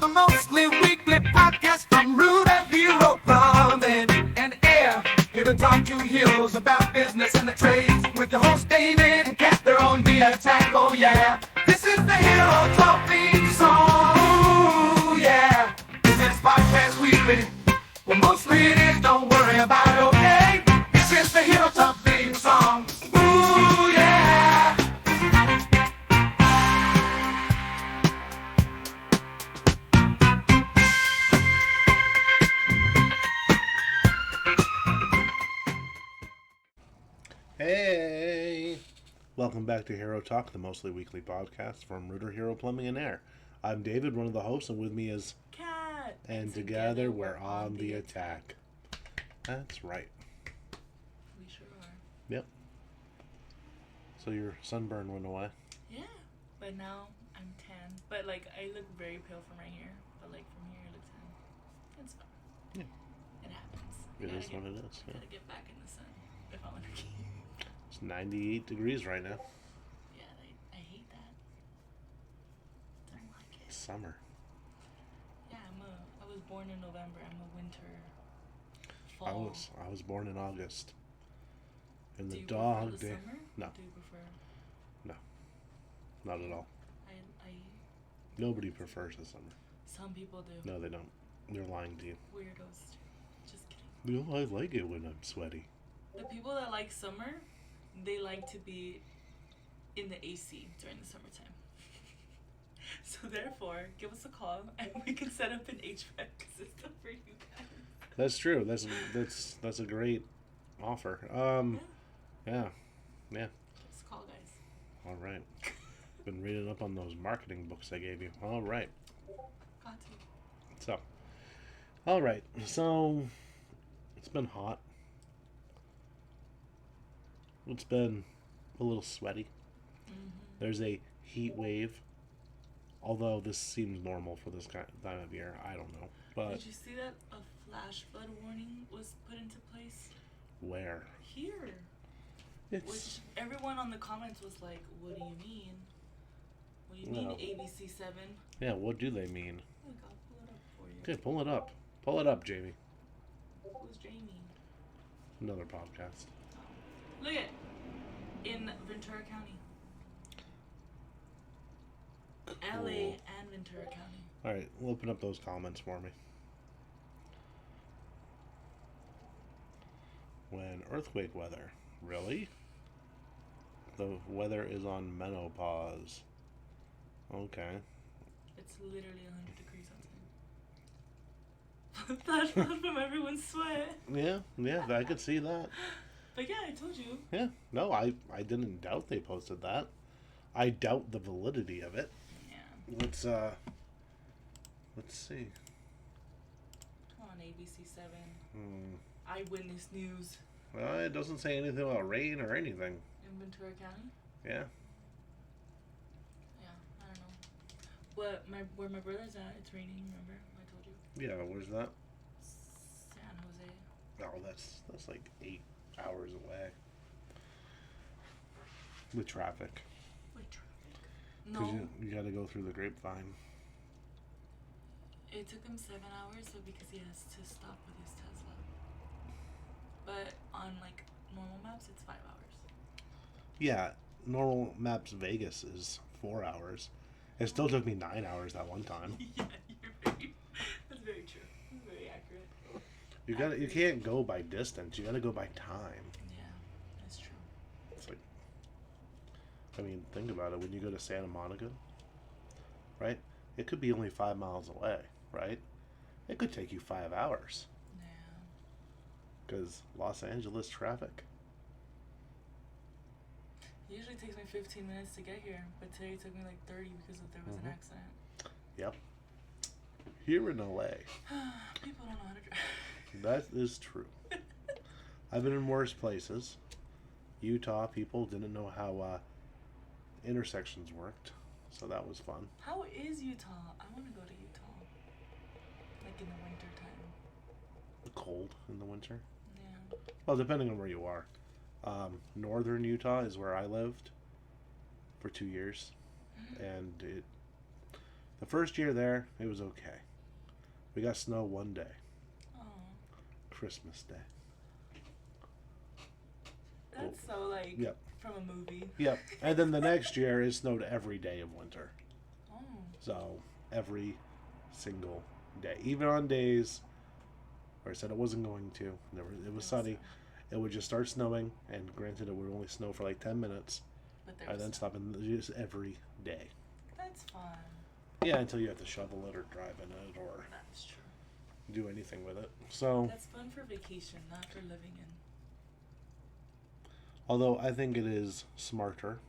The mostly weekly podcast from Rude and Hero Plumbing and Air. Here to talk to heroes about business and the trades. With your host David and Cat, their own via attack. Oh yeah, this is the Hero Talk theme song. Ooh yeah, this is podcast weekly. Well, mostly it is. Don't worry about it. Okay, this is the Hero Talk theme song. Ooh yeah. Hey! Welcome back to Hero Talk, the mostly weekly podcast from Rooter Hero Plumbing and Air. I'm David, one of the hosts, and with me is Cat. and together we're on the attack. That's right. We sure are. Yep. So your sunburn went away. Yeah, but now I'm tan. But like I look very pale from right here. But like from here I look tan. It's fine. Yeah. It happens. It is what it is. I Yeah. gotta get back in the sun if I want to keep. It's 98 degrees right now. Yeah, I hate that. Don't like it. Summer. Yeah, I was born in November. I'm a winter. Fall. I was born in August. In Do the you dog prefer the day. summer? No, Do you prefer? not at all. I Nobody prefers the summer. Some people do. No, they don't. They're lying to you. Weirdos. Just kidding. No, I like it when I'm sweaty. The people that like summer, they like to be in the AC during the summertime. So therefore, give us a call and we can set up an HVAC system for you guys. That's true. That's a great offer. Yeah. Just call, guys. All right. Been reading up on those marketing books I gave you. All right. Got to. So, all right. So, it's been hot. It's been a little sweaty. Mm-hmm. There's a heat wave. Although this seems normal for this time of year, I don't know. But Did you see that a flash flood warning was put into place? where? Here. It's Which everyone on the comments was like, what do you mean? What do you mean No. ABC 7? yeah. What do they mean? Look, I'll pull it up for you. Okay, pull it up. Pull it up, Jamie. Who's Jamie? Another podcast. Look at in Ventura County. Cool. LA and Ventura County. All right, open up those comments for me. When earthquake weather. Really? The weather is on menopause. Okay. It's literally 100 degrees outside. Flash flood from everyone's sweat. Yeah, I could see that. But yeah, I told you. Yeah, no, I didn't doubt they posted that. I doubt the validity of it. Yeah. Let's see. Come on, ABC 7. Hmm. Eyewitness news. It doesn't say anything about rain or anything. In Ventura County? Yeah. Yeah, I don't know. But where my brother's at, it's raining, remember? I told you. Yeah, where's that? San Jose. Oh, that's like 8 hours away. With traffic. Wait, traffic? Because No. you got to go through the grapevine. It took him 7 hours, so because he has to stop with his Tesla. But on like normal maps, it's 5 hours. Yeah, normal maps Vegas is 4 hours. It still took me 9 hours that one time. Yeah, that's very true. That's very accurate. You can't go by distance. You got to go by time. Yeah, that's true. It's like, I mean, think about it. When you go to Santa Monica, right? It could be only 5 miles away, right? It could take you 5 hours. Yeah. Because Los Angeles traffic. It usually takes me 15 minutes to get here, but today it took me like 30 because there was an accident. Yep. Here in LA. People don't know how to drive. That is true. I've been in worse places. Utah people didn't know how intersections worked, so that was fun. How is Utah? I want to go to Utah. Like in the winter time. Cold in the winter. Yeah. Well, depending on where you are. Northern Utah is where I lived for 2 years, and The first year there, it was okay. We got snow one day. Oh, Christmas Day. that's so like Yep. from a movie. Yep. And then the next year, it snowed every day of winter. Oh, So, every single day. Even on days where I said it wasn't going to. It was sunny. It would just start snowing. And granted, it would only snow for like 10 minutes. but there And was then stop. And just every day. That's fun. Yeah, until you have to shovel it or drive in it or That's true. do anything with it. So, That's fun for vacation, not for living in. although I think it is smarter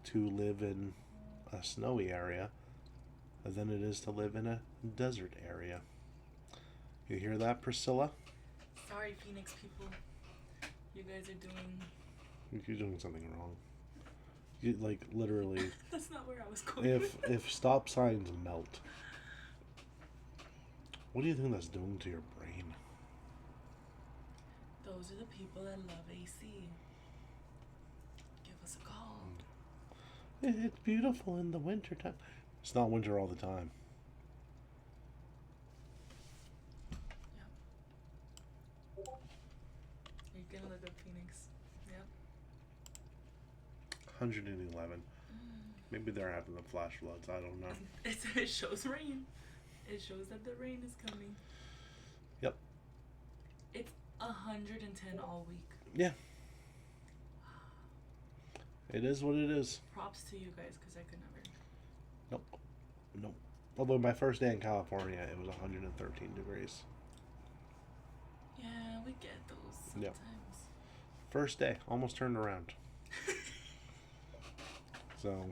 to live in a snowy area than it is to live in a desert area. You hear that, Priscilla? Sorry, Phoenix people. You guys are doing. You're doing something wrong. You, like, literally, That's not where I was going. if stop signs melt, what do you think that's doing to your brain? Those are the people that love AC. Give us a call. It's beautiful in the wintertime. It's not winter all the time. You're gonna look up Phoenix. Yep. 111. Maybe they're having the flash floods. I don't know. It shows rain. It shows that the rain is coming. Yep. It's 110 all week. Yeah. It is what it is. Props to you guys, because I could never. Nope. Although my first day in California, it was 113 degrees. Yeah, we get those sometimes. Yep. First day, almost turned around. So,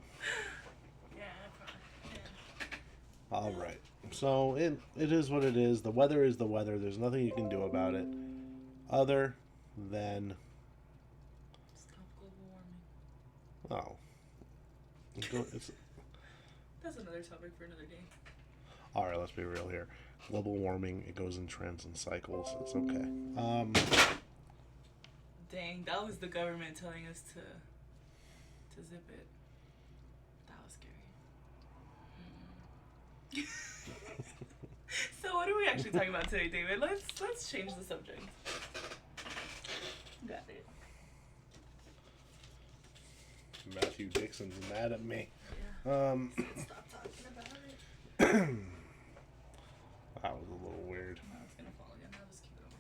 Yeah, probably. Yeah. all right. So it is what it is. The weather is the weather. There's nothing you can do about it, other than Stop global warming. it's That's another topic for another day. all right. Let's be real here. Global warming, it goes in trends and cycles. It's okay. Dang, that was the government telling us to zip it. That was scary. So what are we actually talking about today, David? Let's change the subject. Got it. Matthew Dixon's mad at me. Yeah. Stop talking about it. That was a little weird. No, it's gonna fall again. I'll just keep it over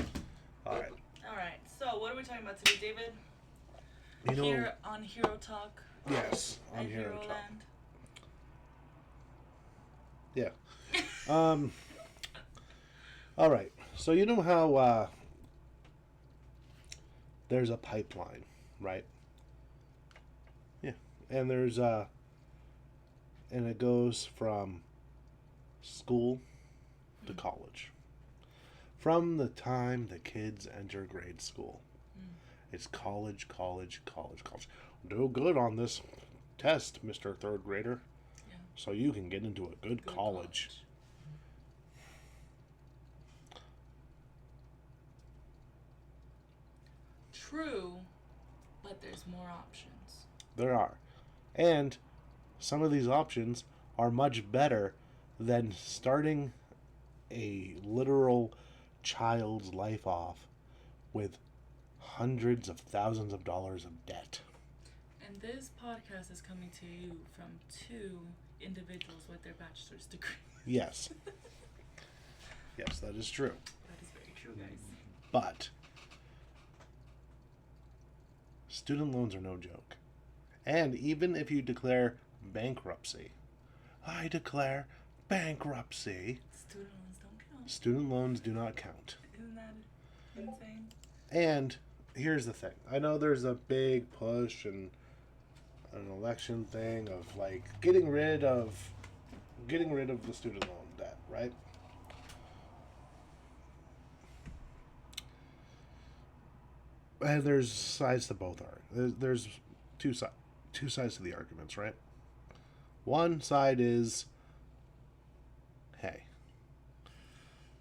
here. All right. All right. So what are we talking about today, David? You know, Here on HeroTalk. yes, on And HeroTalk. HeroLand. Yeah. All right. So you know how there's a pipeline, right? Yeah. And there's and it goes from school to college. From the time the kids enter grade school, it's college, college, college, college. Do good on this test, Mr. Third Grader, Yeah. so you can get into a good college. True, but there's more options. There are. And some of these options are much better than starting a literal child's life off with hundreds of thousands of dollars of debt. And this podcast is coming to you from two individuals with their bachelor's degree. Yes. Yes, that is true. That is very true, guys. But student loans are no joke. And even if you declare bankruptcy, I declare bankruptcy, Student loans don't count. student loans do not count. Isn't that insane? And here's the thing. I know there's a big push and an election thing of like getting rid of the student loan debt, right? And there's sides to both there's two sides to the arguments, right? One side is, hey,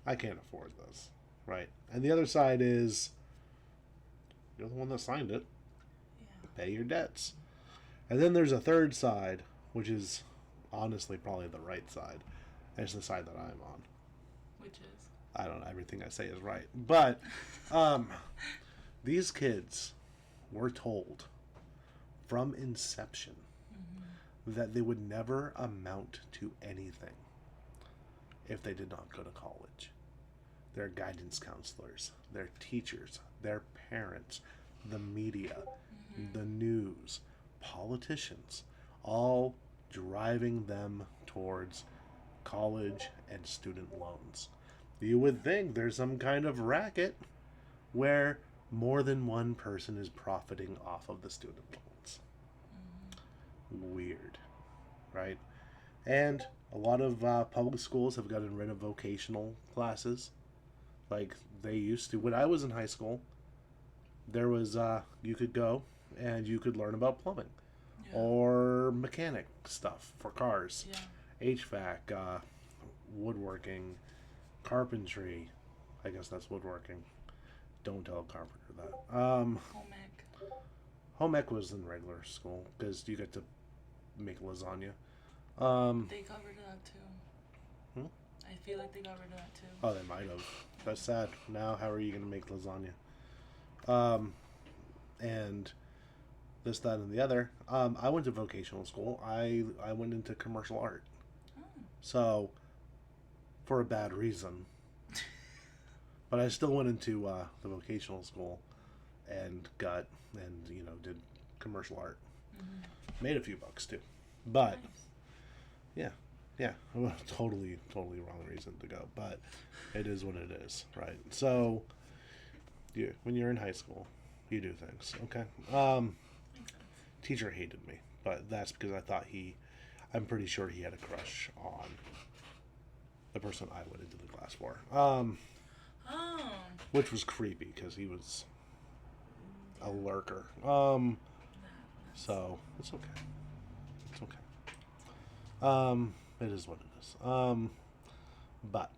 I can't afford this, right? And the other side is, you're the one that signed it. Yeah. Pay your debts. And then there's a third side which is honestly probably the right side. And it's the side that I'm on. Which is? I don't know. Everything I say is right. But these kids were told from inception that they would never amount to anything if they did not go to college. Their guidance counselors, their teachers, their parents, the media, the news, politicians, all driving them towards college and student loans. You would think there's some kind of racket where more than one person is profiting off of the student loans. Weird, right? And a lot of public schools have gotten rid of vocational classes like they used to. When I was in high school, there was, you could go and you could learn about plumbing or mechanic stuff for cars, HVAC, woodworking, carpentry. I guess that's woodworking. Don't tell a carpenter that. Home ec. Home ec was in regular school because you get to make lasagna. They got rid of that too. I feel like they got rid of that too. Oh, they might have. That's sad. Now, how are you going to make lasagna? And this, that, and the other. I went to vocational school. I went into commercial art. So, for a bad reason. But I still went into the vocational school and did commercial art. Made a few bucks too. But, yeah. Totally wrong reason to go. But it is what it is, right? So, when you're in high school, you do things, okay? Teacher hated me, but that's because I'm pretty sure he had a crush on the person I went into the class for. Which was creepy because he was a lurker. So it's okay. It's okay. It is what it is. But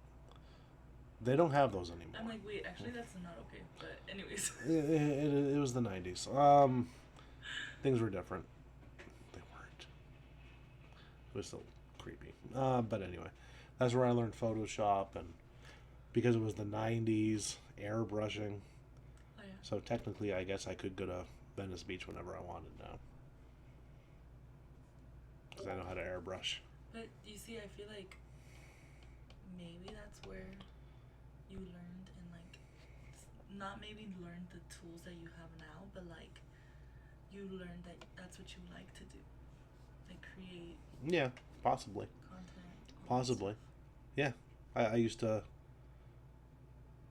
they don't have those anymore. I'm like, wait, actually that's not okay. But anyways. It was the 90s. Things were different. They weren't. It was still creepy. But anyway, that's where I learned Photoshop, and because it was the 90s, airbrushing. Oh, yeah. So technically, I guess I could go to Venice Beach whenever I wanted now. Because I know how to airbrush. But you see, I feel like maybe that's where you learned and like, not maybe learned the tools that you have now, but like you learned that that's what you like to do, like create. Yeah, possibly. Content. Possibly. Yeah, I used to.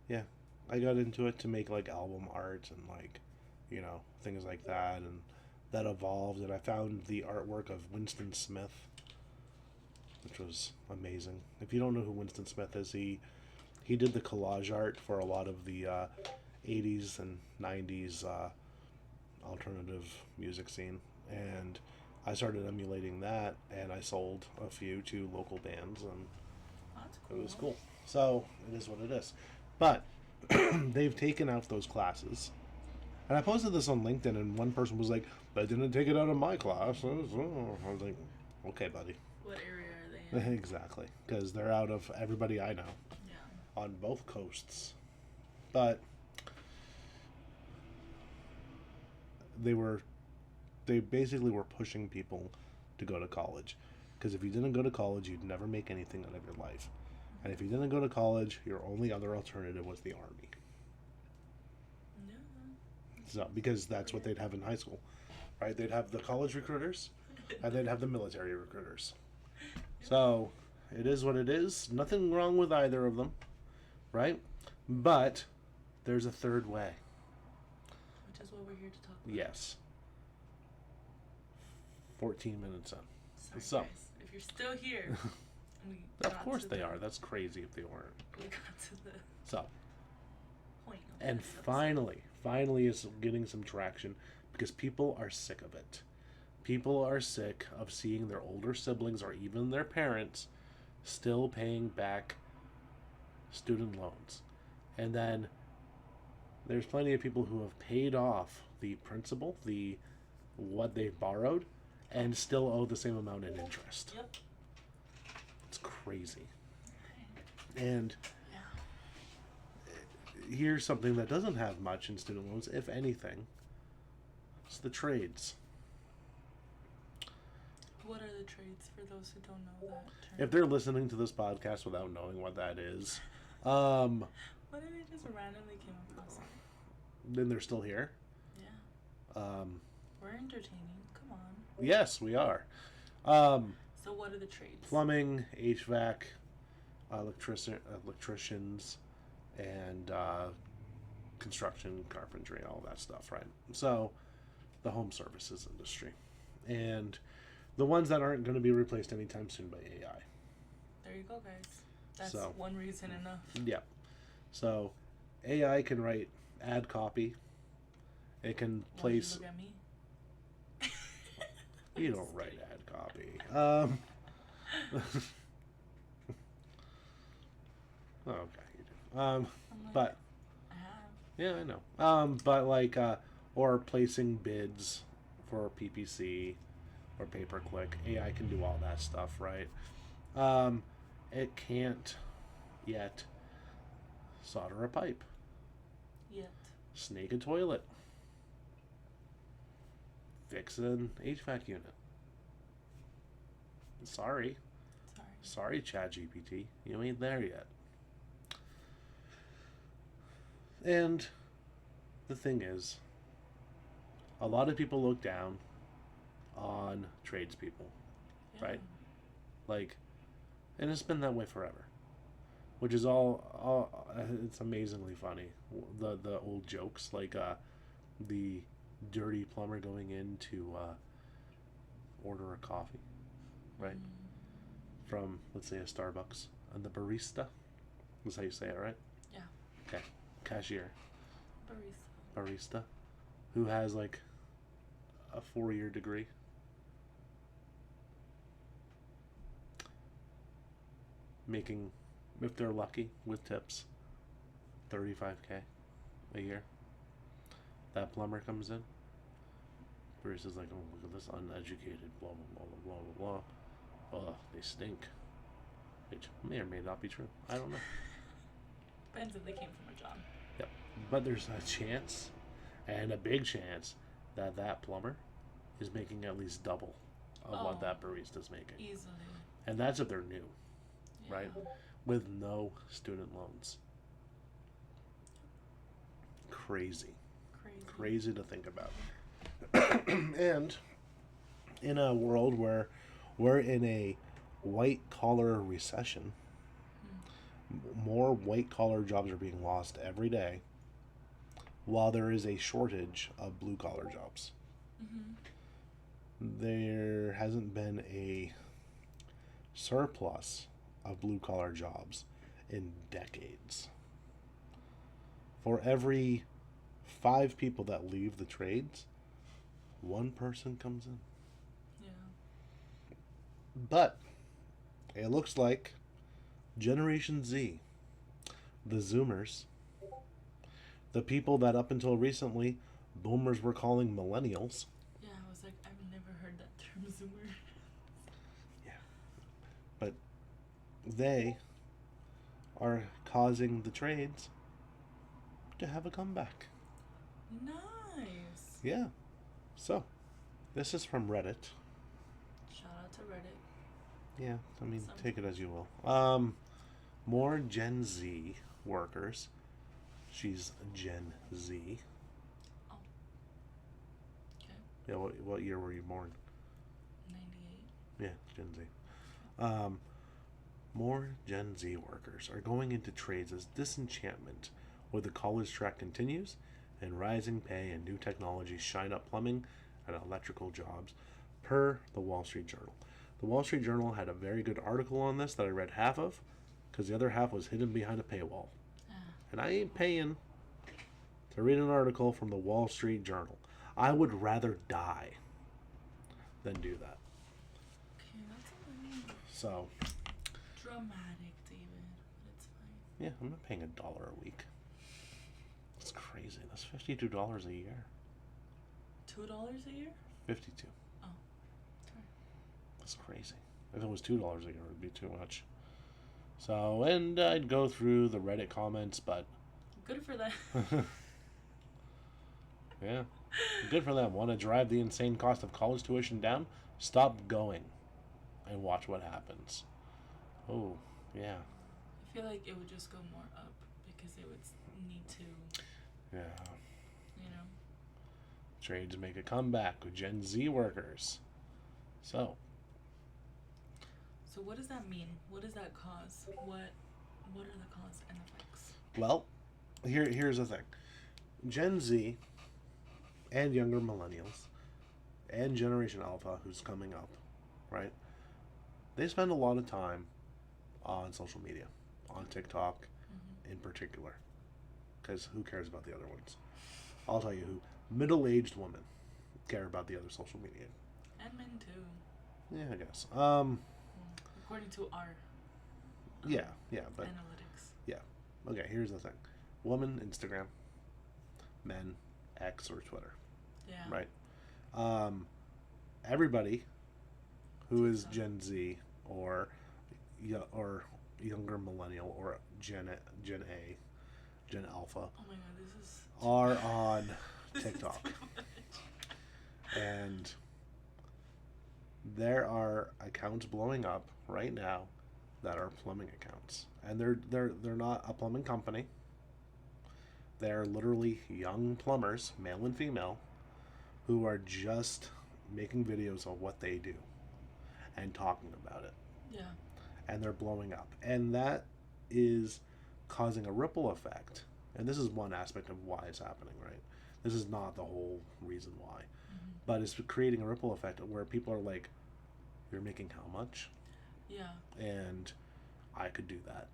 Yeah, I got into it to make like album art and like, things like that, and that evolved, and I found the artwork of Winston Smith, which was amazing. If you don't know who Winston Smith is, he did the collage art for a lot of the 80s and 90s alternative music scene, and I started emulating that, and I sold a few to local bands, and That's cool. it was cool. So it is what it is. But they've taken out those classes. And I posted this on LinkedIn, and one person was like, "I didn't take it out of my class." I was like, "Okay, buddy." What area are they in? Exactly, because they're out of everybody I know Yeah. on both coasts. But they basically were pushing people to go to college, because if you didn't go to college, you'd never make anything out of your life. And if you didn't go to college, your only other alternative was the army. Yeah. So, because that's what they'd have in high school, right? They'd have the college recruiters, and they'd have the military recruiters. So, it is what it is. Nothing wrong with either of them, right? But there's a third way. Which is what we're here to talk about. Yes. 14 minutes in. Sorry, So. guys. If you're still here, Of course they are. That's crazy if they weren't. We got to the So. point. And finally it's getting some traction because people are sick of it. People are sick of seeing their older siblings or even their parents still paying back student loans. And then there's plenty of people who have paid off the principal, what they borrowed, and still owe the same amount in interest. Yep. It's crazy. And Yeah. here's something that doesn't have much in student loans, if anything. It's the trades. What are the trades for those who don't know that term? If they're listening to this podcast without knowing what that is, What if they just randomly came across it? then they're still here. Yeah. We're entertaining. Come on. Yes, we are. So what are the trades? Plumbing, HVAC, electricians, and construction, carpentry, all that stuff, right? So, the home services industry. And the ones that aren't going to be replaced anytime soon by AI. There you go, guys. That's So, one reason enough. Yeah. So, AI can write ad copy. It can Why don't you place... look at me? You don't write ad copy. Oh, okay, you do. I'm like, But I have. yeah, I know. But like, or placing bids for PPC or pay per click, AI can do all that stuff, right? It can't yet solder a pipe, Yet. snake a toilet, fix an HVAC unit. Sorry, ChatGPT, you ain't there yet. And the thing is, a lot of people look down on tradespeople, Yeah. right? Like, and it's been that way forever, which is all it's amazingly funny. The old jokes, like the dirty plumber going in to order a coffee, right? From, let's say, a Starbucks, and the barista, that's how you say it, right? Yeah. Okay. Cashier, Barista. who has like a 4-year degree. Making, if they're lucky, with tips, $35K a year. That plumber comes in. Barista's like, oh, look at this uneducated, blah, blah, blah, blah, blah, blah. Oh, they stink. Which may or may not be true. I don't know. Depends if they came from a job. Yep. But there's a chance, and a big chance, that that plumber is making at least double of what that barista's making. Easily. And that's if they're new, Yeah. right? With no student loans. Crazy. Crazy to think about. And in a world where we're in a white collar recession, more white collar jobs are being lost every day, while there is a shortage of blue collar jobs. There hasn't been a surplus of blue collar jobs in decades. For every 5 people that leave the trades, 1 person comes in. Yeah. But it looks like Generation Z, the Zoomers, the people that up until recently boomers were calling millennials. Yeah, I was like, I've never heard that term, Zoomer. Yeah. But they are causing the trades to have a comeback. Nice. Yeah. So, this is from Reddit. Shout out to Reddit. Yeah, I mean, take it as you will. More Gen Z workers. She's Gen Z. Oh. Okay. Yeah, what year were you born? 98. Yeah, Gen Z. More Gen Z workers are going into trades as disenchantment with the college track continues and rising pay and new technologies shine up plumbing and electrical jobs, per the Wall Street Journal. The Wall Street Journal had a very good article on this that I read half of, because the other half was hidden behind a paywall. And I ain't paying to read an article from the Wall Street Journal. I would rather die than do that. Okay, that's a little So, dramatic, David, but it's fine. yeah, I'm not paying $1 a week. That's crazy. That's $52 a year. $2 a year? 52. Oh. That's crazy. If it was $2 a year, it would be too much. So, and I'd go through the Reddit comments, but Good for them. yeah, good for them. Want to drive the insane cost of college tuition down? Stop going and watch what happens. Oh, yeah. I feel like it would just go more up because it would need to, Yeah. you know. Trades make a comeback with Gen Z workers. So, So what does that mean? What does that cause? What are the cause and effects? well, here's the thing. Gen Z and younger millennials and Generation Alpha, who's coming up, right? They spend a lot of time on social media, on TikTok in particular, because who cares about the other ones? I'll tell you who. Middle-aged women care about the other social media. And men too, Yeah, I guess. according to our Yeah, but analytics. yeah. Okay, here's the thing. Woman, Instagram. Men, X or Twitter. Yeah. Right? Everybody who is Gen Z or younger millennial or Gen A, Gen Alpha Oh my god, this is are on this is TikTok. too much. And there are accounts blowing up right now that are plumbing accounts. And they're not a plumbing company. They're literally young plumbers, male and female, who are just making videos of what they do and talking about it. Yeah. And they're blowing up. And that is causing a ripple effect. And this is one aspect of why it's happening, right? This is not the whole reason why. But it's creating a ripple effect where people are like, you're making how much? Yeah. And I could do that.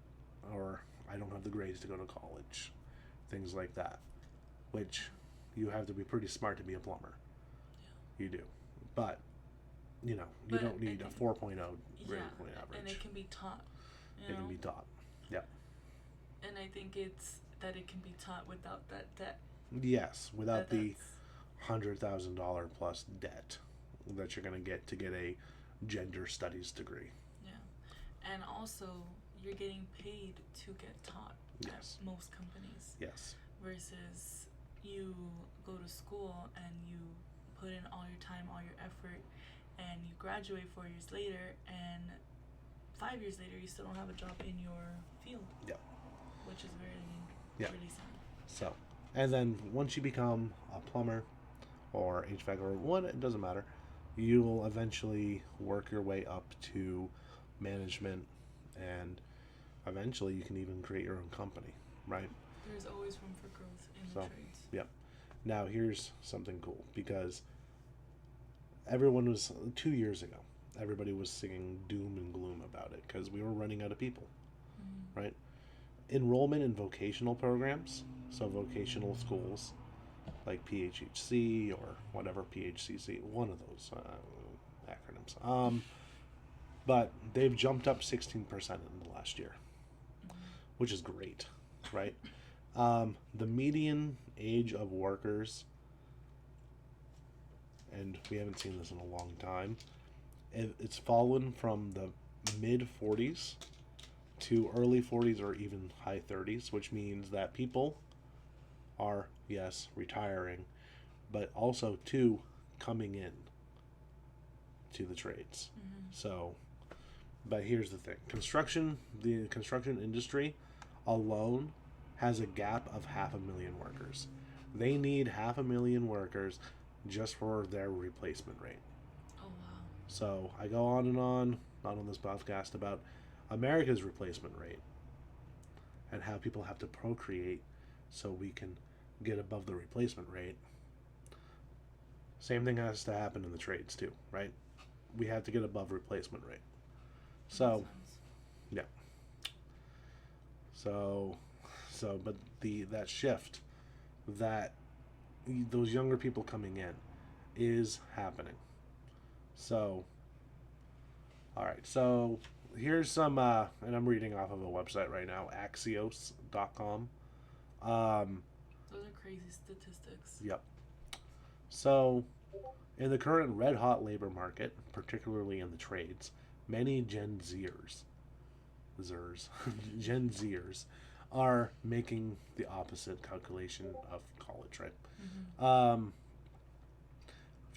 Or I don't have the grades to go to college. Things like that. Which you have to be pretty smart to be a plumber. Yeah. You do. But, you But don't need a 4.0 grade point average. And it can be taught. It can be taught. Yep. And I think it's that it can be taught without that debt. Yes, without the That's- $100,000 plus debt that you're going to get a gender studies degree. Yeah. And also, you're getting paid to get taught Yes. at most companies. Yes. Versus you go to school and you put in all your time, all your effort, and you graduate 4 years later, and 5 years later you still don't have a job in your field. Yep. Which is Yeah. really sad. So, and then once you become a plumber or HVAC or what, it doesn't matter, you will eventually work your way up to management, and eventually you can even create your own company, right? There's always room for growth in So, the trades. yep. Now here's something cool, because everyone was 2 years ago, everybody was singing doom and gloom about it because we were running out of people, right? Enrollment in vocational programs, so vocational schools like PHHC or whatever, PHCC, one of those acronyms. But they've jumped up 16% in the last year, which is great, right? The median age of workers, and we haven't seen this in a long time, it's fallen from the mid 40s to early 40s or even high 30s, which means that people are, yes, retiring, but also too coming in to the trades. So, but here's the thing: the construction industry alone has a gap of 500,000 workers. They need 500,000 workers just for their replacement rate. Oh wow. So I go on and on, not on this podcast, about America's replacement rate and how people have to procreate so we can get above the replacement rate. Same thing has to happen in the trades too, right? We have to get above replacement rate. So, Makes sense. yeah. So, but that shift, that those younger people coming in, is happening. So, all right. So here's some, and I'm reading off of a website right now, Axios.com. Those are crazy statistics. Yep. So, In the current red-hot labor market, particularly in the trades, many Gen Zers are making the opposite calculation of college, right? Mm-hmm.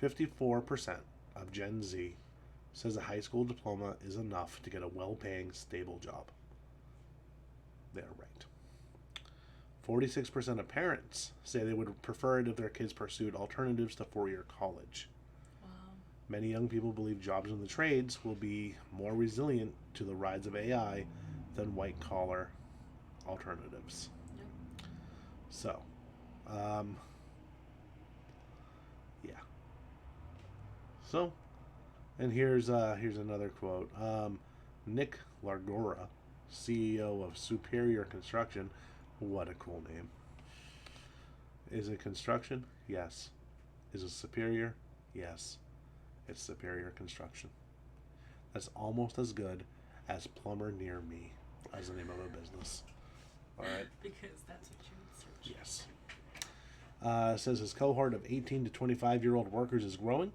54% of Gen Z says a high school diploma is enough to get a well-paying, stable job. They're right. 46% of parents say they would prefer it if their kids pursued alternatives to four-year college. Wow. Many young people believe jobs in the trades will be more resilient to the rise of AI than white-collar alternatives. Yep. So, um, yeah. So, and here's another quote. Nick Largora, CEO of Superior Construction. What a cool name. Is it construction? Yes. Is it superior? Yes. It's Superior Construction. That's almost as good as Plumber Near Me as the name of a business. All right. Because that's what you would search. Yes. Says his cohort of 18 to 25-year-old workers is growing.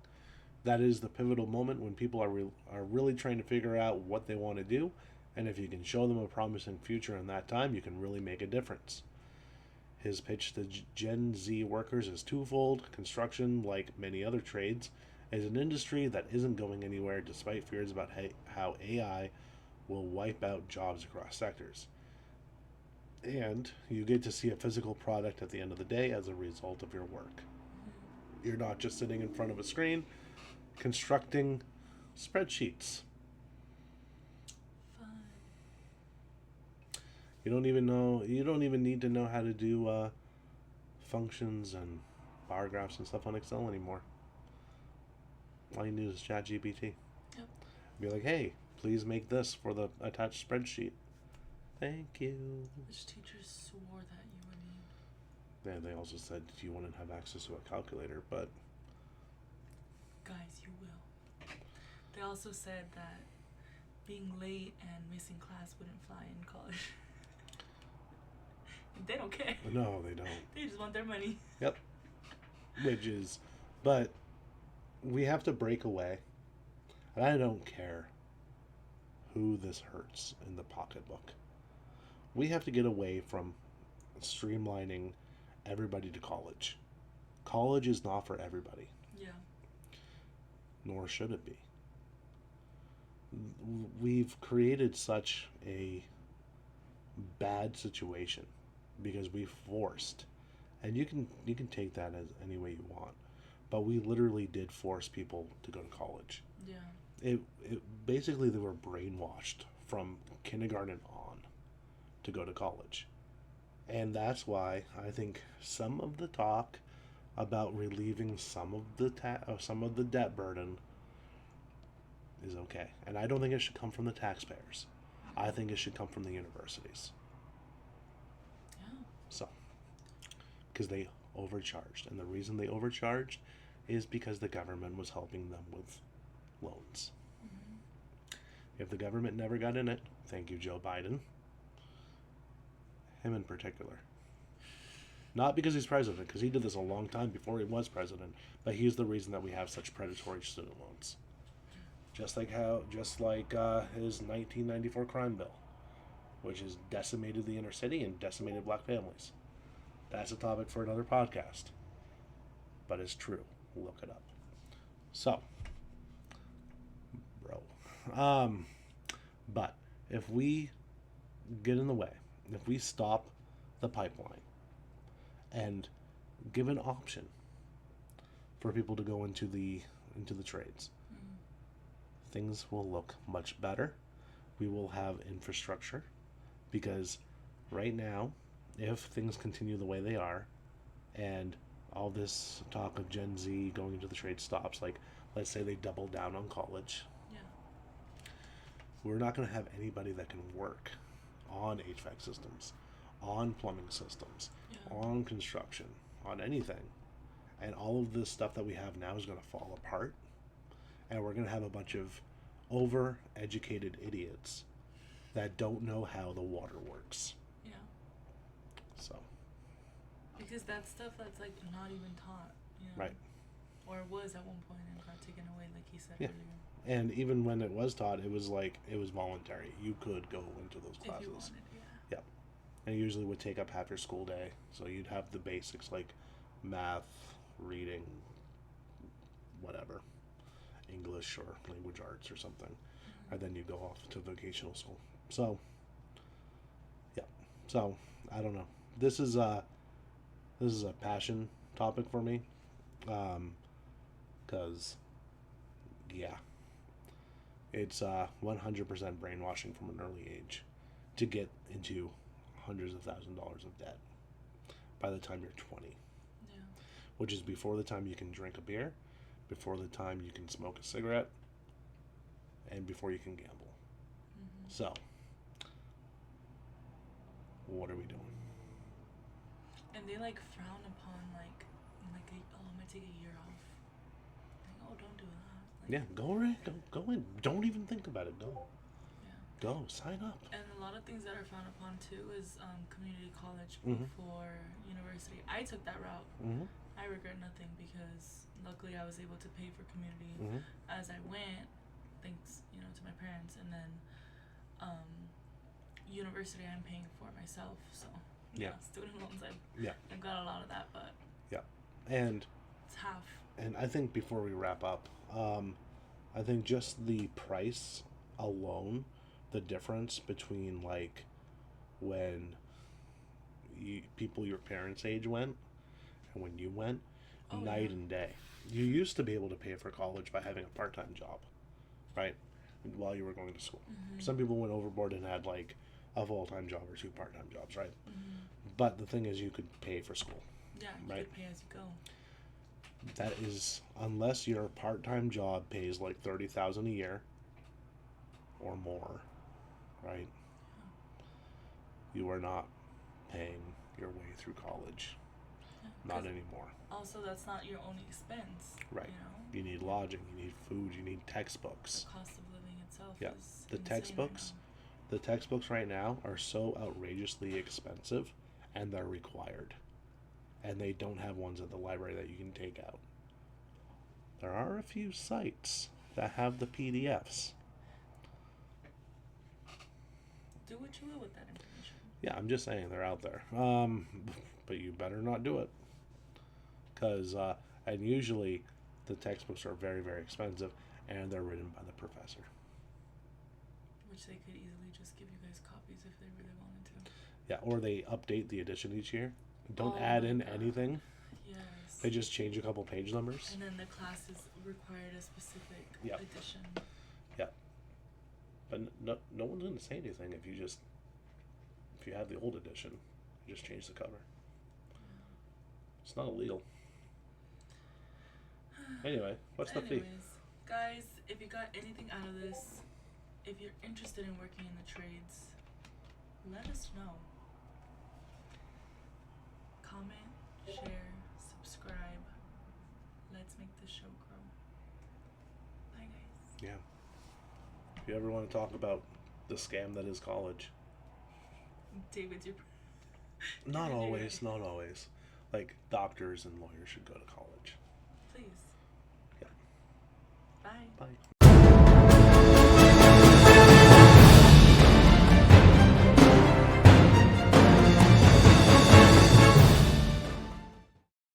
That is the pivotal moment when people are really trying to figure out what they want to do, and if you can show them a promising future in that time, you can really make a difference. His pitch to Gen Z workers is twofold. Construction, like many other trades, is an industry that isn't going anywhere despite fears about how AI will wipe out jobs across sectors. And you get to see a physical product at the end of the day as a result of your work. You're not just sitting in front of a screen constructing spreadsheets. Fun. You don't even need to know how to do functions and bar graphs and stuff on Excel anymore. All you need is ChatGPT. Yep. Be like, hey, please make this for the attached spreadsheet. Thank you. Which teachers swore that you would need. Yeah, they also said you wouldn't have access to a calculator, but Guys, you will. They also said that being late and missing class wouldn't fly in college. They don't care. no, they don't. They just want their money. Yep. But we have to break away. And I don't care who this hurts in the pocketbook. We have to get away from streamlining everybody to college. College is not for everybody, Yeah. nor should it be. We've created such a bad situation because we forced, and you can take that as any way you want, but we literally did force people to go to college. Yeah. It basically, they were brainwashed from kindergarten on to go to college, and that's why I think some of the talk about relieving some of the debt burden is okay, and I don't think it should come from the taxpayers. I think it should come from the universities. Yeah. So, because they overcharged, and the reason they overcharged is because the government was helping them with loans. Mm-hmm. If the government never got in it, thank you, Joe Biden. Him in particular. Not because he's president, because he did this a long time before he was president, but he's the reason that we have such predatory student loans. Just like his 1994 crime bill, which has decimated the inner city and decimated black families. That's a topic for another podcast, but it's true. Look it up. So, bro, but if we get in the way, if we stop the pipeline and give an option for people to go into the trades, things will look much better. We will have infrastructure, because right now, if things continue the way they are, and all this talk of Gen Z going into the trade stops, like let's say they double down on college, Yeah. we're not going to have anybody that can work on HVAC systems, on plumbing systems, Yeah. on construction, on anything. And all of this stuff that we have now is going to fall apart. And we're going to have a bunch of over-educated idiots that don't know how the water works. Yeah. So, Because that's stuff that's like not even taught. You know? right. or was at one point and got taken away, like he said Yeah. earlier. And even when it was taught, it was like it was voluntary. You could go into those If classes. you wanted, yeah. Yeah. And it usually would take up half your school day. So you'd have the basics like math, reading, whatever, English or language arts or something. And then you go off to vocational school. So, yeah. So, I don't know. This is a passion topic for me. Cause, yeah, it's 100% brainwashing from an early age to get into hundreds of $1,000s of debt by the time you're 20, Yeah. which is before the time you can drink a beer, before the time you can smoke a cigarette, and before you can gamble. So, what are we doing? And they like frown upon like oh, I'm gonna take a year off. Like, oh, don't do that. Like, Yeah, go in. Don't even think about it. Go. Yeah. Go, sign up. And a lot of things that are frowned upon too is community college Mhm. before university. I took that route. Mm-hmm. I regret nothing because luckily I was able to pay for community Mm-hmm. as I went, thanks to my parents, and then university I'm paying for myself. So Yeah. student loans Yeah. I've got a lot of that, but And it's half. I think before we wrap up, I think just the price alone, the difference between like when people your parents' age went and when you went, Oh, night yeah. and day. You used to be able to pay for college by having a part-time job, right? While you were going to school. Mhm. Some people went overboard and had like a full-time job or 2 part-time jobs, right? Mhm. But the thing is, you could pay for school. Yeah, you Right. could pay as you go. That is, unless your part-time job pays like 30,000 a year or more, right? You are not paying your way through college. Yeah, Not 'cause anymore. also, that's not your only expense. Right. You know, You need lodging, you need food, you need textbooks. the cost of living itself Yeah. is The insane textbooks, right the textbooks right now are so outrageously expensive, and they're required. And they don't have ones at the library that you can take out. There are a few sites that have the PDFs. now. Do what you will with that information. Yeah, I'm just saying they're out there. But you better not do it. Because, and usually the textbooks are very, very expensive, and they're written by the professor. Which they could easily just give you guys copies if they really wanted to. Yeah, or they update the edition each year. Don't Oh add my in God. anything. Yes. They just change a couple page numbers. And then the class is required a specific Yep. edition. But no one's going to say anything if you have the old edition, you just change the cover. It's not illegal. Anyway, what's the fee? Anyways, guys, if you got anything out of this, if you're interested in working in the trades, let us know. Comment, share, subscribe. Let's make this show grow. Bye, guys. Yeah. If you ever want to talk about the scam that is college, David's your. not David, always. Like doctors and lawyers should go to college.